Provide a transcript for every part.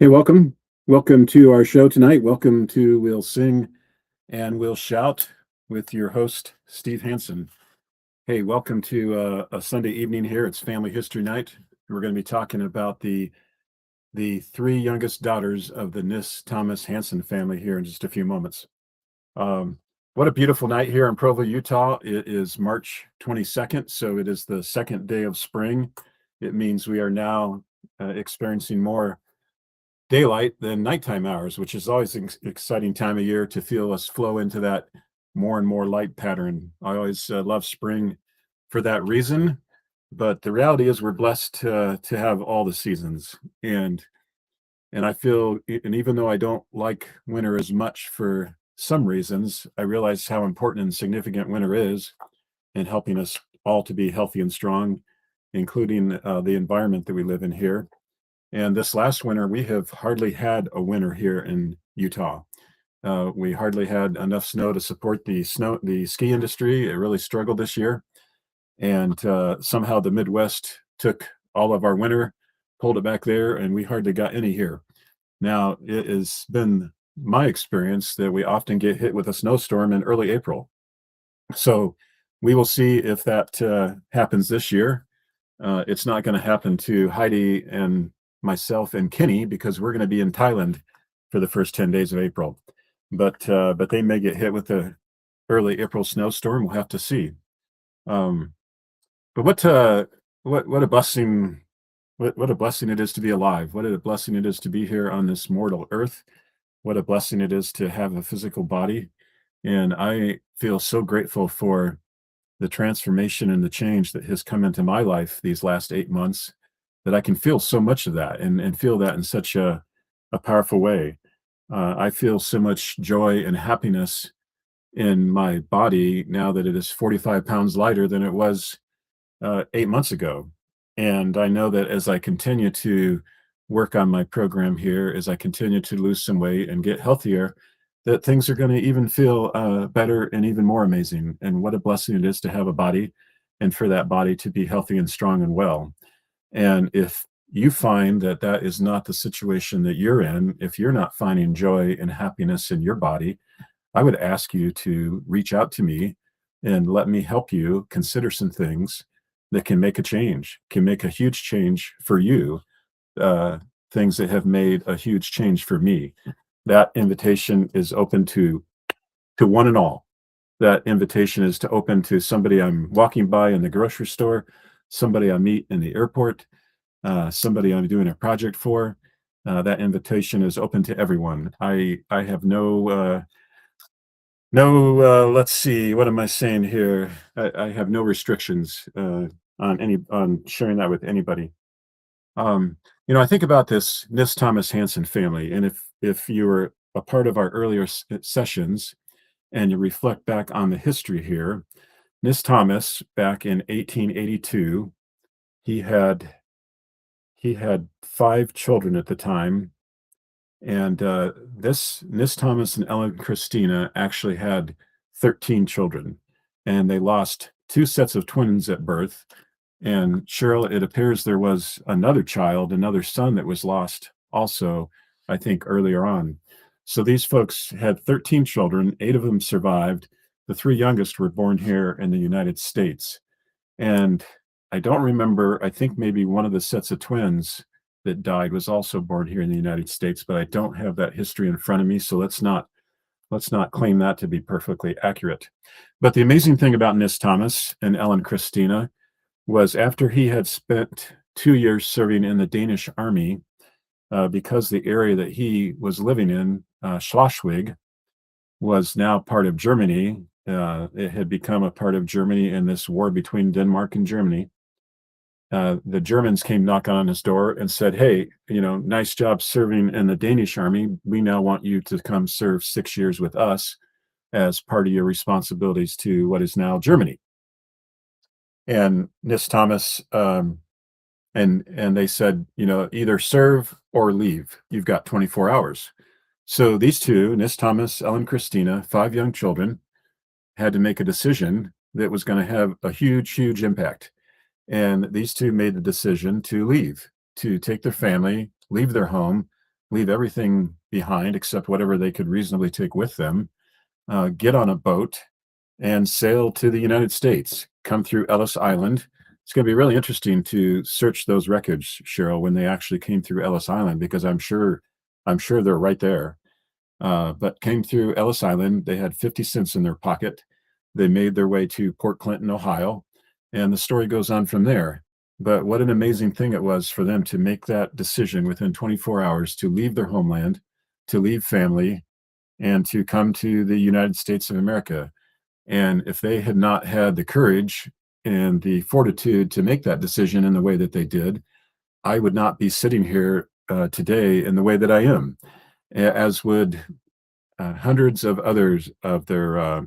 Hey, welcome. Welcome to our show tonight. Welcome to We'll Sing and We'll Shout with your host, Steve Hansen. Hey, welcome to a Sunday evening here. It's Family History Night. We're going to be talking about the three youngest daughters of the Nis Thomas Hansen family here in just a few moments. Um, what a beautiful night here in Provo, Utah. It is March 22nd, so it is the second day of spring. It means we are now experiencing more daylight than nighttime hours, which is always an exciting time of year to feel us flow into that more and more light pattern. I always love spring for that reason, but the reality is we're blessed to have all the seasons, and I feel, and even though I don't like winter as much for some reasons, I realize how important and significant winter is in helping us all to be healthy and strong, including the environment that we live in here. And this last winter, we have hardly had a winter here in Utah. We hardly had enough snow to support the ski industry. It really struggled this year, and somehow the Midwest took all of our winter, pulled it back there, and we hardly got any here. Now it has been my experience that we often get hit with a snowstorm in early April. So we will see if that happens this year. It's not going to happen to Heidi and myself and Kenny because we're going to be in Thailand for the first 10 days of April. But they may get hit with a early April snowstorm. We'll have to see. Um, but what a blessing, what a blessing it is to be alive. What a blessing it is to be here on this mortal earth. What a blessing it is to have a physical body. And I feel so grateful for the transformation and the change that has come into my life these last 8 months, that I can feel so much of that and feel that in such a powerful way. I feel so much joy and happiness in my body now that it is 45 pounds lighter than it was 8 months ago. And I know that as I continue to work on my program here, as I continue to lose some weight and get healthier, that things are going to even feel better and even more amazing. And what a blessing it is to have a body and for that body to be healthy and strong and well. And if you find that that is not the situation that you're in, if you're not finding joy and happiness in your body, I would ask you to reach out to me and let me help you consider some things that can make a change, can make a huge change for you, uh, things that have made a huge change for me. That invitation is open to one and all. That invitation is to open to somebody I'm walking by in the grocery store, somebody I meet in the airport, somebody I'm doing a project for. That invitation is open to everyone. I have no, let's see, what am I saying here? I have no restrictions on sharing that with anybody. Um, I think about this Nis Thomas Hansen family, and if you were a part of our earlier sessions and you reflect back on the history here, Nis Thomas back in 1882, he had he had five children at the time, and this Nis Thomas and Ellen Christina actually had 13 children, and they lost two sets of twins at birth. And Cheryl, it appears there was another child, another son that was lost also, I think, earlier on. So these folks had 13 children, eight of them survived. The three youngest were born here in the United States. And I don't remember, I think maybe one of the sets of twins that died was also born here in the United States, but I don't have that history in front of me. So let's not claim that to be perfectly accurate. But the amazing thing about Nis Thomas and Ellen Christina was after he had spent 2 years serving in the Danish army, because the area that he was living in, Schleswig, was now part of Germany. It had become a part of Germany in this war between Denmark and Germany. The Germans came knocking on his door and said, "Hey, nice job serving in the Danish army. We now want you to come serve 6 years with us as part of your responsibilities to what is now Germany." And Nis Thomas, and they said, either serve or leave. You've got 24 hours. So these two, Nis Thomas, Ellen Christina, five young children, had to make a decision that was going to have a huge, huge impact. And these two made the decision to leave, to take their family, leave their home, leave everything behind except whatever they could reasonably take with them, get on a boat and sail to the United States, come through Ellis Island. It's going to be really interesting to search those records, Cheryl, when they actually came through Ellis Island, because I'm sure they're right there. But came through Ellis Island. They had 50 cents in their pocket. They made their way to Port Clinton, Ohio, and the story goes on from there. But what an amazing thing it was for them to make that decision within 24 hours to leave their homeland, to leave family, and to come to the United States of America. And if they had not had the courage and the fortitude to make that decision in the way that they did, I would not be sitting here today in the way that I am, as would hundreds of others of their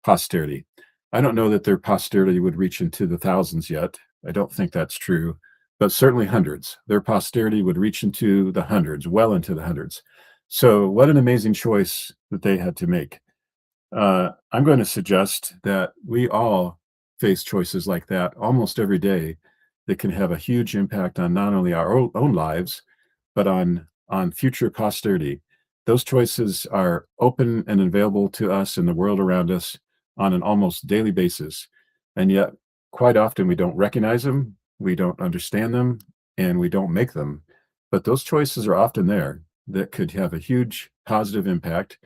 posterity. I don't know that their posterity would reach into the thousands yet. I don't think that's true, but certainly hundreds. Their posterity would reach into the hundreds, well into the hundreds. So, what an amazing choice that they had to make. I'm going to suggest that we all face choices like that almost every day that can have a huge impact on not only our own lives, but on future posterity. Those choices are open and available to us in the world around us on an almost daily basis. And yet, quite often, we don't recognize them, we don't understand them, and we don't make them. But those choices are often there that could have a huge positive impact,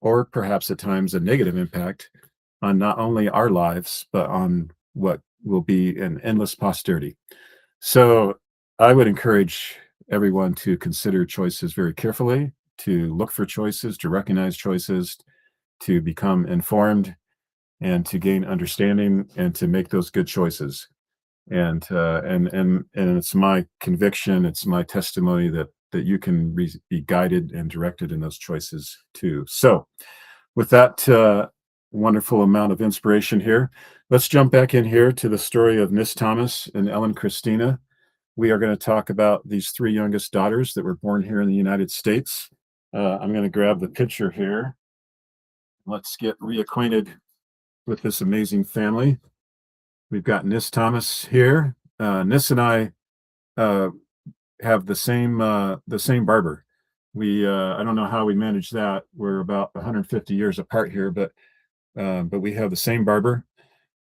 or perhaps at times a negative impact on not only our lives, but on what will be an endless posterity. So I would encourage everyone to consider choices very carefully, to look for choices, to recognize choices, to become informed, and to gain understanding, and to make those good choices. And it's my conviction, it's my testimony that you can be guided and directed in those choices too. So, with that wonderful amount of inspiration here, let's jump back in here to the story of Miss Thomas and Ellen Christina. We are going to talk about these three youngest daughters that were born here in the United States. I'm going to grab the picture here. Let's get reacquainted with this amazing family. We've got Miss Thomas here. Nis and I uh, have the same barber. We I don't know how we managed that. We're about 150 years apart here, but we have the same barber.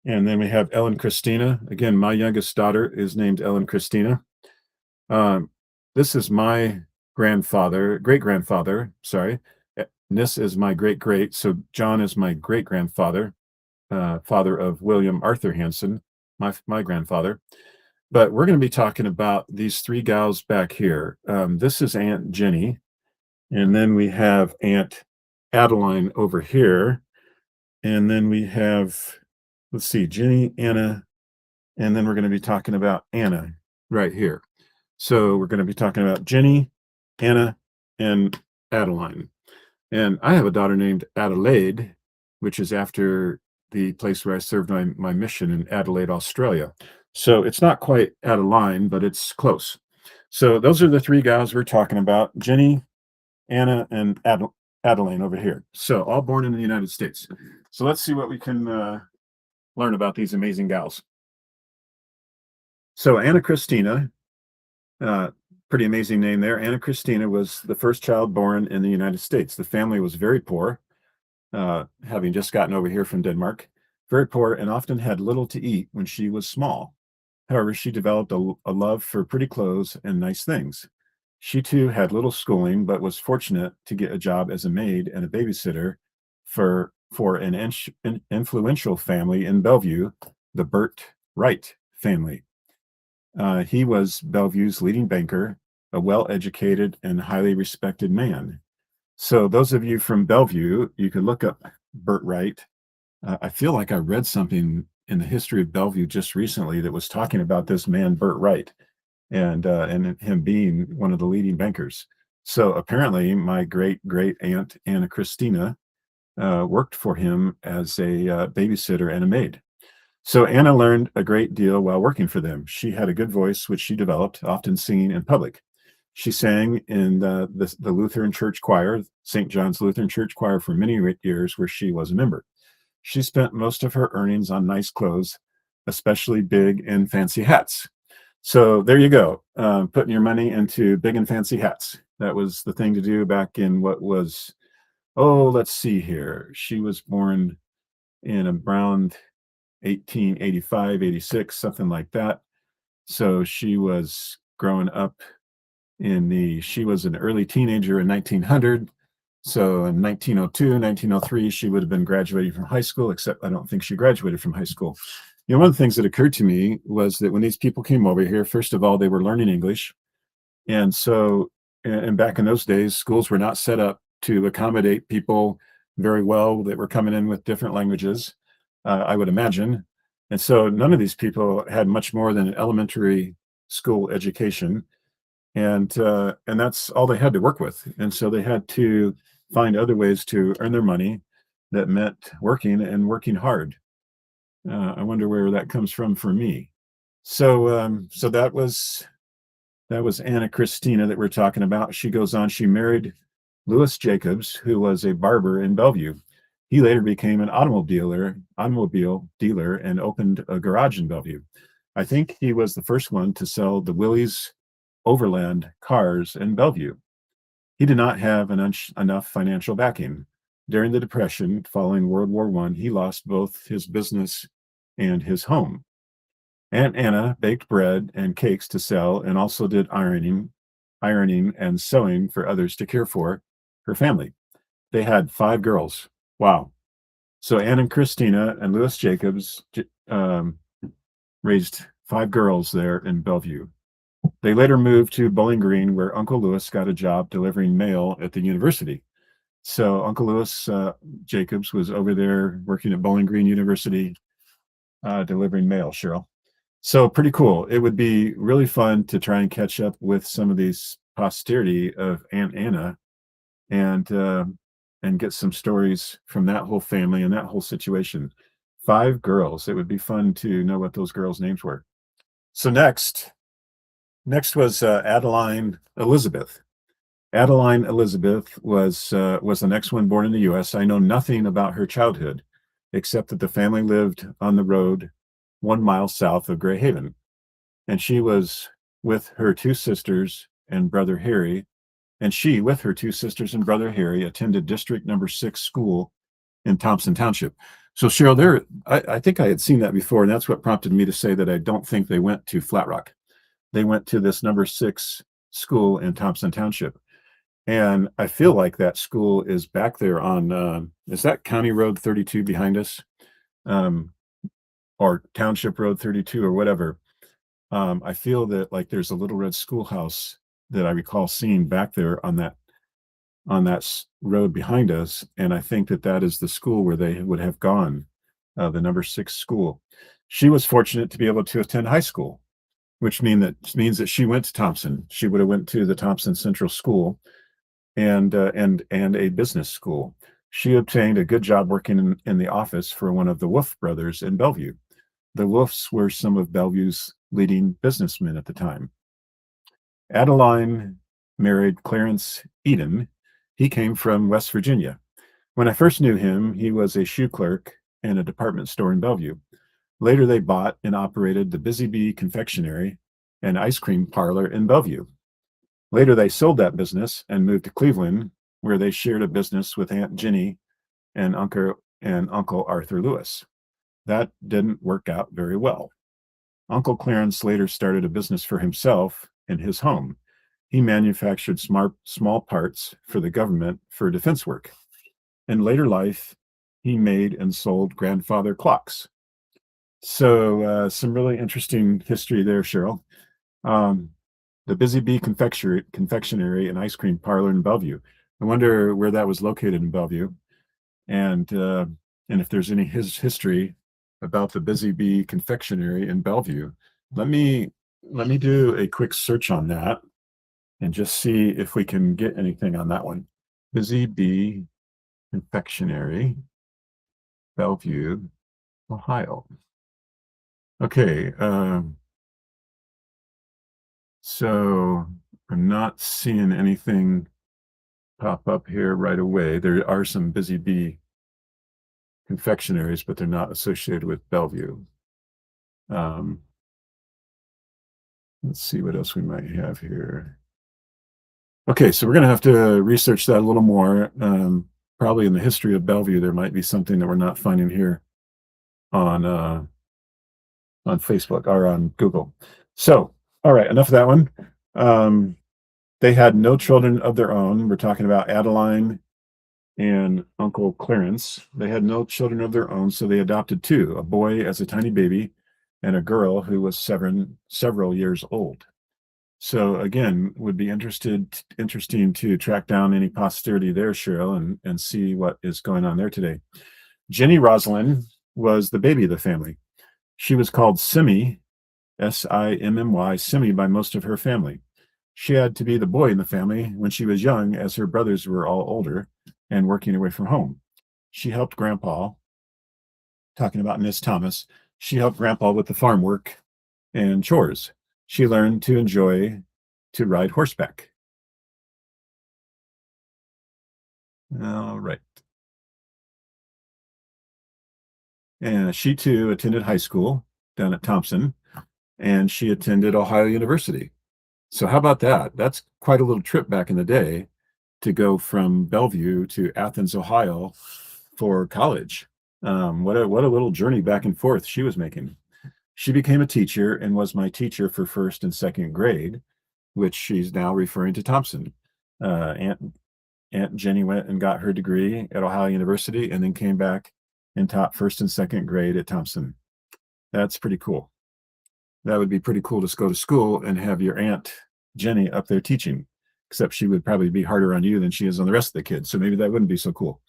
And then we have Ellen Christina. Again, my youngest daughter is named Ellen Christina. Um, this is my great grandfather. Sorry, Nis is my great great. So John is my great grandfather, father of William Arthur Hanson, my grandfather. But we're going to be talking about these three gals back here. This is Aunt Jenny, and then we have Aunt Adeline over here, and then we have, let's see, Jenny, Anna, and then we're going to be talking about Anna right here. So we're going to be talking about Jenny, Anna, and Adeline. And I have a daughter named Adelaide, which is after the place where I served my mission in Adelaide, Australia. So it's not quite Adeline, but it's close. So those are the three gals we're talking about: Jenny, Anna, and Adeline over here. So all born in the United States. So let's see what we can learn about these amazing gals. So Anna Christina, uh, pretty amazing name there. Anna Christina was the first child born in the United States. The family was very poor, having just gotten over here from Denmark, very poor, and often had little to eat when she was small. However, she developed a love for pretty clothes and nice things. She too had little schooling, but was fortunate to get a job as a maid and a babysitter for an influential family in Bellevue, the Burt Wright family. He was Bellevue's leading banker, a well-educated and highly respected man. So those of you from Bellevue, you can look up Burt Wright. I feel like I read something in the history of Bellevue just recently that was talking about this man, Burt Wright, and him being one of the leading bankers. So apparently, my great great aunt Anna Christina worked for him as a babysitter and a maid. So Anna learned a great deal while working for them. She had a good voice, which she developed, often singing in public. She sang in the Lutheran Church Choir, St. John's Lutheran Church Choir, for many years, where she was a member. She spent most of her earnings on nice clothes, especially big and fancy hats. So there you go, putting your money into big and fancy hats. That was the thing to do back in what was, oh, let's see here. She was born in around 1885, 86, something like that. So she was growing up she was an early teenager in 1900. So in 1902, 1903, she would have been graduating from high school, except I don't think she graduated from high school. One of the things that occurred to me was that when these people came over here, first of all, they were learning English. And so, and back in those days, schools were not set up to accommodate people very well that were coming in with different languages, I would imagine. And so none of these people had much more than an elementary school education, and that's all they had to work with. And so they had to find other ways to earn their money that meant working and working hard. I wonder where that comes from for me. So that was Anna Christina that we're talking about. She goes on. She married Louis Jacobs, who was a barber in Bellevue. He later became an automobile dealer, and opened a garage in Bellevue. I think he was the first one to sell the Willys Overland cars in Bellevue. He did not have enough financial backing. During the Depression following World War I, he lost both his business and his home. Aunt Anna baked bread and cakes to sell and also did ironing and sewing for others to care for her family. They had 5 girls. Wow. So Ann and Christina and Louis Jacobs raised 5 girls there in Bellevue. They later moved to Bowling Green, where Uncle Louis got a job delivering mail at the university. So Uncle Louis Jacobs was over there working at Bowling Green University, delivering mail, Cheryl. So pretty cool. It would be really fun to try and catch up with some of these posterity of Aunt Anna, and get some stories from that whole family and that whole situation. 5 girls. It would be fun to know what those girls' names were. So next was Adeline Elizabeth. Adeline Elizabeth was the next one born in the U.S. I know nothing about her childhood, except that the family lived on the road 1 mile south of Gray Haven, and she was with her two sisters and brother Harry, and she, with her two sisters and brother Harry, attended District Number 6 school in Thompson Township. So Cheryl, I think I had seen that before, and that's what prompted me to say that I don't think they went to Flat Rock. They went to this number 6 school in Thompson Township. And I feel like that school is back there on, is that County Road 32 behind us? Um, or Township Road 32 or whatever. I feel that like there's a little red schoolhouse that I recall seeing back there on that road behind us. And I think that that is the school where they would have gone, the number 6 school. She was fortunate to be able to attend high school, which means that she went to Thompson. She would have went to the Thompson Central School, and a business school. She obtained a good job working in the office for one of the Wolf brothers in Bellevue. The Wolfs were some of Bellevue's leading businessmen at the time. Adeline married Clarence Eden. He came from West Virginia. When I first knew him, he was a shoe clerk in a department store in Bellevue. Later, they bought and operated the Busy Bee Confectionery and Ice Cream Parlor in Bellevue. Later, they sold that business and moved to Cleveland, where they shared a business with Aunt Jenny and Uncle Arthur Lewis. That didn't work out very well. Uncle Clarence later started a business for himself in his home. He manufactured small parts for the government for defense work. In later life, he made and sold grandfather clocks. So some really interesting history there, Cheryl. The Busy Bee Confectionery and Ice Cream Parlor in Bellevue. I wonder where that was located in Bellevue, and if there's any history about the Busy Bee Confectionery in Bellevue. Let me do a quick search on that and just see if we can get anything on that one. Busy Bee Confectionery, Bellevue, Ohio. Okay, so I'm not seeing anything pop up here right away. There are some Busy Bee confectionaries, but they're not associated with Bellevue. Let's see what else we might have here. Okay, so we're gonna have to research that a little more. Probably in the history of Bellevue, there might be something that we're not finding here on on Facebook or on Google. So, all right, enough of that one. Um, they had no children of their own. We're talking about Adeline and Uncle Clarence. They had no children of their own, so they adopted two, a boy as a tiny baby and a girl who was several years old. So again, would be interesting to track down any posterity there, Cheryl, and see what is going on there today. Jenny Roslin was the baby of the family. She was called Simmy, Simmy, Simmy by most of her family. She had to be the boy in the family when she was young, as her brothers were all older and working away from home. She helped Grandpa, talking about Miss Thomas, she helped Grandpa with the farm work and chores. She learned to enjoy to ride horseback. All right. And she too attended high school down at Thompson, and she attended Ohio University. So how about that? That's quite a little trip back in the day to go from Bellevue to Athens, Ohio for college. What a little journey back and forth she was making. She became a teacher and was my teacher for first and second grade, which she's now referring to Thompson. Aunt Jenny went and got her degree at Ohio University and then came back and taught first and second grade at Thompson. That's pretty cool. That would be pretty cool to go to school and have your Aunt Jenny up there teaching, except she would probably be harder on you than she is on the rest of the kids. So maybe that wouldn't be so cool.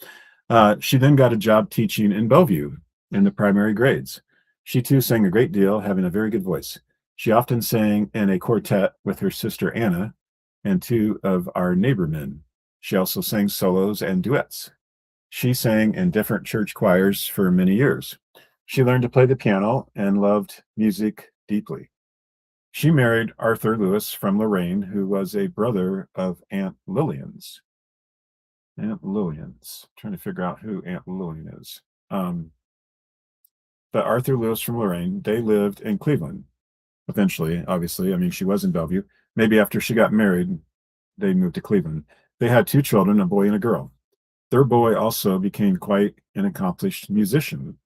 She then got a job teaching in Bellevue in the primary grades. She too sang a great deal, having a very good voice. She often sang in a quartet with her sister Anna and two of our neighbor men. She also sang solos and duets. She sang in different church choirs for many years. She learned to play the piano and loved music deeply. She married Arthur Lewis from Lorraine, who was a brother of Aunt Lillian's. Aunt Lillian's. Trying to figure out who Aunt Lillian is. But Arthur Lewis from Lorraine, they lived in Cleveland eventually, obviously. I mean, she was in Bellevue. Maybe after she got married, they moved to Cleveland. They had two children, a boy and a girl. Their boy also became quite an accomplished musician,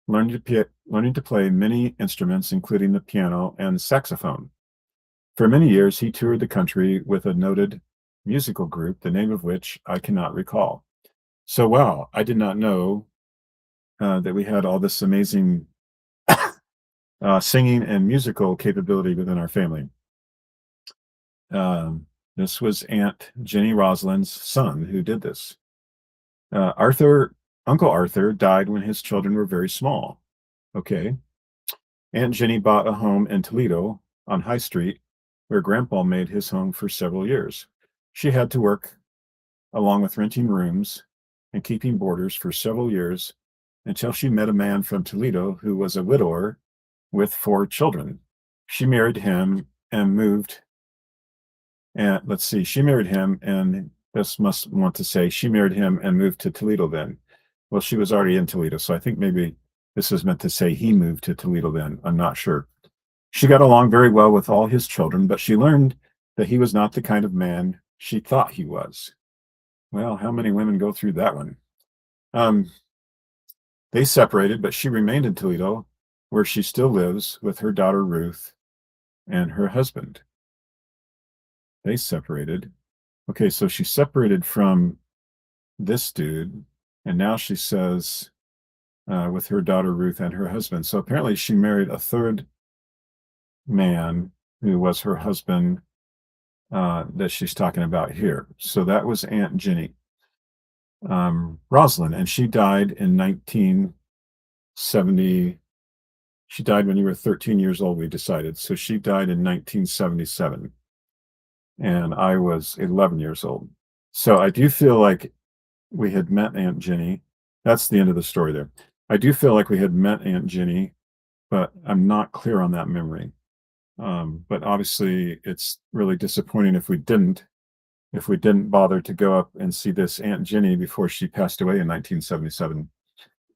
learning to play many instruments, including the piano and saxophone. For many years, he toured the country with a noted musical group, the name of which I cannot recall. So, wow, I did not know that we had all this amazing singing and musical capability within our family. This was Aunt Jenny Roslin's son who did this. Uncle Arthur died when his children were very small. Okay. Aunt Jenny bought a home in Toledo on High Street, where Grandpa made his home for several years. She had to work along with renting rooms and keeping boarders for several years until she met a man from Toledo who was a widower with 4 children. She married him and moved. And let's see, she married him, and this must want to say she married him and moved to Toledo then. Well, she was already in Toledo, so I think maybe this is meant to say he moved to Toledo then. I'm not sure. She got along very well with all his children, but she learned that he was not the kind of man she thought he was. Well, how many women go through that one? They separated, but she remained in Toledo, where she still lives with her daughter Ruth and her husband. They separated. Okay, so she separated from this dude, and now she says with her daughter Ruth and her husband. So apparently she married a third man who was her husband that she's talking about here. So that was Aunt Jenny Roslyn, and she died in 1970. She died when you were 13 years old, we decided. So she died in 1977, and I was 11 years old. So I do feel like we had met Aunt Jenny. That's the end of the story there. I do feel like we had met Aunt Jenny, but I'm not clear on that memory. But obviously, it's really disappointing if we didn't bother to go up and see this Aunt Jenny before she passed away in 1977.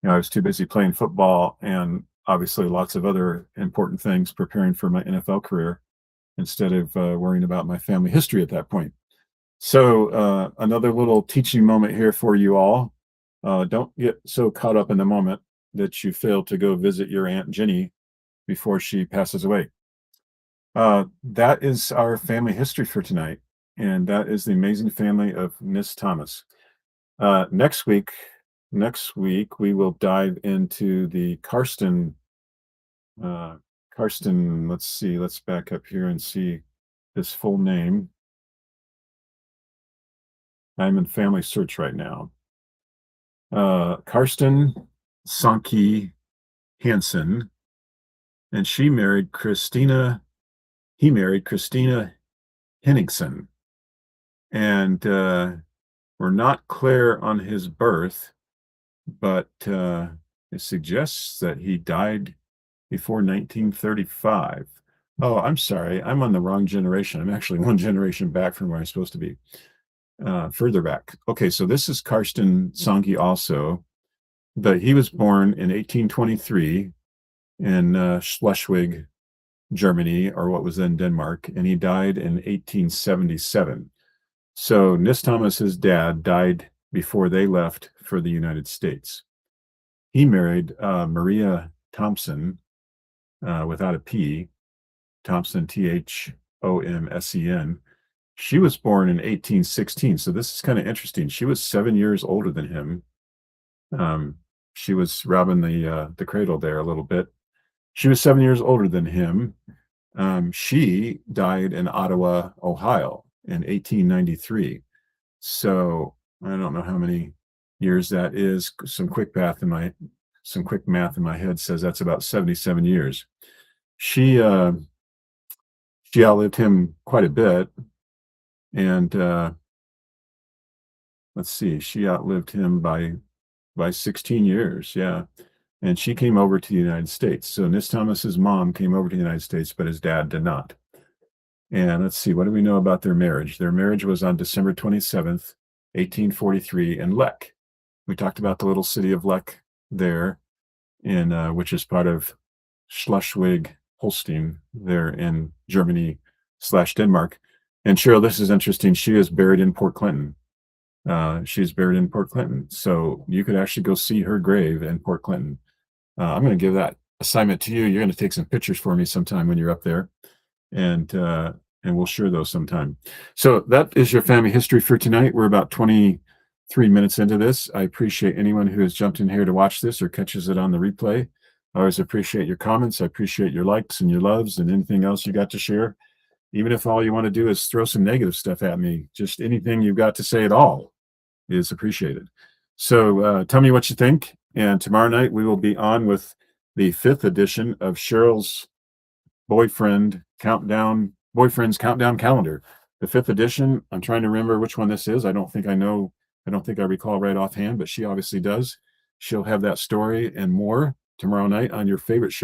I was too busy playing football and obviously lots of other important things preparing for my NFL career instead of worrying about my family history at that point. So, another little teaching moment here for you all. Don't get so caught up in the moment that you fail to go visit your Aunt Jenny before she passes away. That is our family history for tonight, and that is the amazing family of Miss Thomas. Next week, we will dive into the uh, Karsten. Let's see. Let's back up here and see his full name. I'm in family search right now. Karsten Sankey Hansen, and he married Christina Henningsen. And we're not clear on his birth, but it suggests that he died before 1935. Oh, I'm sorry. I'm on the wrong generation. I'm actually one generation back from where I'm supposed to be. Further back. Okay, so this is Karsten Sankey also, but he was born in 1823 in Schleswig, Germany, or what was then Denmark, and he died in 1877. So Nis Thomas's dad died before they left for the United States. He married Maria Thompson without a P, Thompson, Thomsen. She was born in 1816. So this is kind of interesting. She was 7 years older than him. She was robbing the cradle there a little bit. She was 7 years older than him. She died in Ottawa, Ohio in 1893. So I don't know how many years that is. Some quick math in my head says that's about 77 years. She outlived him quite a bit, and let's see, she outlived him by 16 years. Yeah. And she came over to the United States. So Nis Thomas's mom came over to the United States, but his dad did not. And let's see, what do we know about their marriage? Their marriage was on December 27th, 1843 in Lech. We talked about the little city of Lech there, in which is part of Schleswig-Holstein there in Germany/Denmark. And Cheryl, this is interesting. She is buried in Port Clinton. She's buried in Port Clinton. So you could actually go see her grave in Port Clinton. I'm going to give that assignment to you. You're going to take some pictures for me sometime when you're up there, and we'll share those sometime. So that is your family history for tonight. We're about 23 minutes into this. I appreciate anyone who has jumped in here to watch this or catches it on the replay. I always appreciate your comments. I appreciate your likes and your loves and anything else you got to share. Even if all you want to do is throw some negative stuff at me, just anything you've got to say at all is appreciated. So tell me what you think. And tomorrow night we will be on with the 5th edition of Cheryl's Boyfriend's Countdown Calendar. The 5th edition. I'm trying to remember which one this is. I don't think I know. I don't think I recall right offhand, but she obviously does. She'll have that story and more tomorrow night on your favorite show.